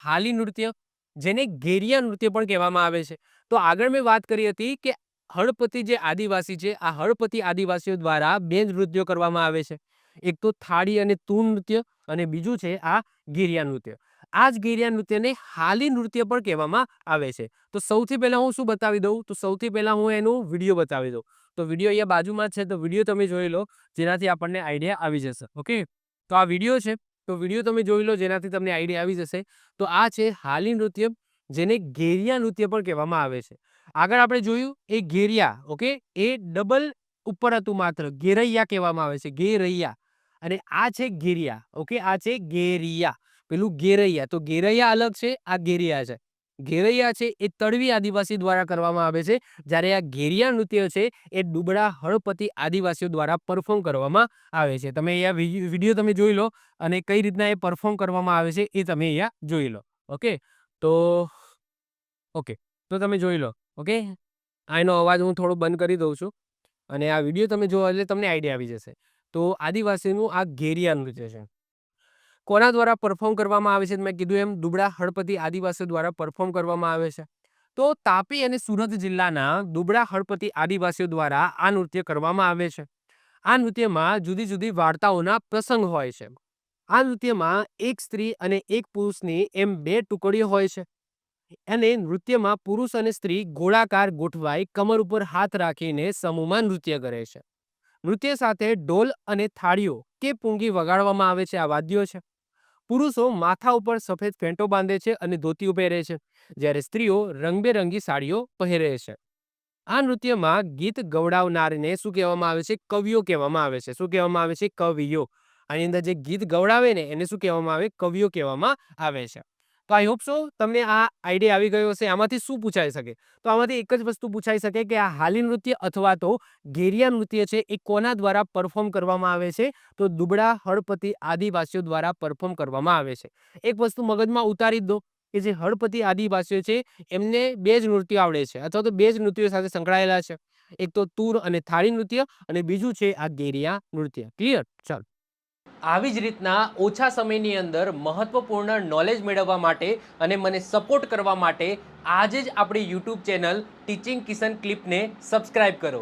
હાલી નૃત્ય, જેને ઘેરિયા નૃત્ય પણ કહેવામાં આવે છે. તો આગળ મેં વાત કરી હતી કે હળપતિ જે આદિવાસી છે, આ હળપતિ આદિવાસીઓ દ્વારા 2 નૃત્યો કરવામાં આવે છે. એક તો થાળી અને તુન નૃત્ય અને બીજું છે આ ઘેરિયા નૃત્ય. આ જ ઘેરિયા નૃત્યને હાલી નૃત્ય પણ કહેવામાં આવે છે. તો સૌથી પહેલા હું શું બતાવી દઉં, તો સૌથી પહેલા હું એનું વિડીયો બતાવી દઉં. તો વિડીયો અહીંયા બાજુમાં જ છે, તો વિડીયો તમે જોઈ લો, જેનાથી આપણને આઈડિયા આવી જશે. ઓકે, તો આ વિડીયો છે, તો વિડીયો તમે જોઈ લો, જેનાથી તમને આઈડિયા આવી જશે. તો આ છે હાલી નૃત્ય, જેને ઘેરિયા નૃત્ય પણ કહેવામાં આવે છે. આગળ આપણે જોયું એ ઘેરિયા. ઓકે, એ ડબલ ઉપર હતું, માત્ર ઘેરૈયા કહેવામાં આવે છે, ઘેરૈયા. અને આ છે ઘેરિયા. ઓકે, આ છે ઘેરિયા, પેલું ઘેરૈયા. તો ઘેરૈયા અલગ છે, આ ઘેરિયા છે. ઘેરૈયા છે એ તળવી આદિવાસી દ્વારા કરવામાં આવે છે, જ્યારે આ ઘેરિયા નૃત્ય છે એ દુબળા હળપતિ આદિવાસીઓ દ્વારા પરફોર્મ કરવામાં આવે છે. તમે અહીંયા વિડીયો તમે જોઈ લો અને કઈ રીતના એ પરફોર્મ કરવામાં આવે છે એ તમે અહીંયા જોઈ લો. ઓકે, તો ઓકે, તો તમે જોઈ લો. ઓકે, આનો અવાજ હું થોડો બંધ કરી દઉં છું અને આ વિડીયો તમે જોવો એટલે તમને આઈડિયા આવી જશે. તો આદિવાસીનું આ ઘેરિયા નૃત્ય છે. કોના દ્વારા પરફોર્મ કરવામાં આવે છે? મેં કીધું એમ દુબળા હળપતિ આદિવાસીઓ દ્વારા પરફોર્મ કરવામાં આવે છે. તો તાપી અને સુરત જિલ્લાના દુબળા હળપતિ આદિવાસીઓ દ્વારા આ નૃત્ય કરવામાં આવે છે. આ નૃત્યમાં જુદી જુદી વાર્તાઓના પ્રસંગ હોય છે. આ નૃત્યમાં એક સ્ત્રી અને એક પુરુષની એમ 2 ટુકડીઓ હોય છે અને નૃત્યમાં પુરુષ અને સ્ત્રી ગોળાકાર ગોઠવાઈ કમર ઉપર હાથ રાખીને સમૂહમાં નૃત્ય કરે છે. નૃત્ય સાથે ઢોલ અને થાળીઓ કે પૂંગી વગાડવામાં આવે છે. આ વાદ્યો છે. પુરુષો માથા ઉપર સફેદ ફેંટો બાંધે છે અને ધોતીઓ પહેરે છે, જ્યારે સ્ત્રીઓ રંગબેરંગી સાડીઓ પહેરે છે. આ નૃત્યમાં ગીત ગવડાવનારને શું કહેવામાં આવે છે? કવિઓ કહેવામાં આવે છે. શું કહેવામાં આવે છે? કવિઓ. આની અંદર જે ગીત ગવડાવે ને એને શું કહેવામાં આવે? કવિઓ કહેવામાં આવે છે. તો આઈ હોપ સો તમને આ આઈડિયા આવી ગયો હશે. આમાંથી શું પૂછાઈ શકે? તો આમાંથી એક જ વસ્તુ પૂછાઈ શકે કે આ હાલી નૃત્ય અથવા તો ઘેરિયા નૃત્ય છે એ કોના દ્વારા પરફોર્મ કરવામાં આવે છે? તો દુબળા હળપતિ આદિવાસીઓ દ્વારા પરફોર્મ કરવામાં આવે છે. એક વસ્તુ મગજમાં ઉતારી દો કે જે હળપતિ આદિવાસીઓ છે એમને 2 જ નૃત્યો આવડે છે અથવા તો 2 જ નૃત્યો સાથે સંકળાયેલા છે. એક તો તૂર અને થાળી નૃત્ય અને બીજું છે આ ઘેરિયા નૃત્ય. ક્લિયર? ચાલો. આવી જ રીતના ઓછા સમયની અંદર મહત્વપૂર્ણ નોલેજ મેળવવા માટે અને મને સપોર્ટ કરવા માટે આજે જ આપણી યુટ્યુબ ચેનલ ટીચિંગ કિશન ક્લિપને સબસ્ક્રાઇબ કરો.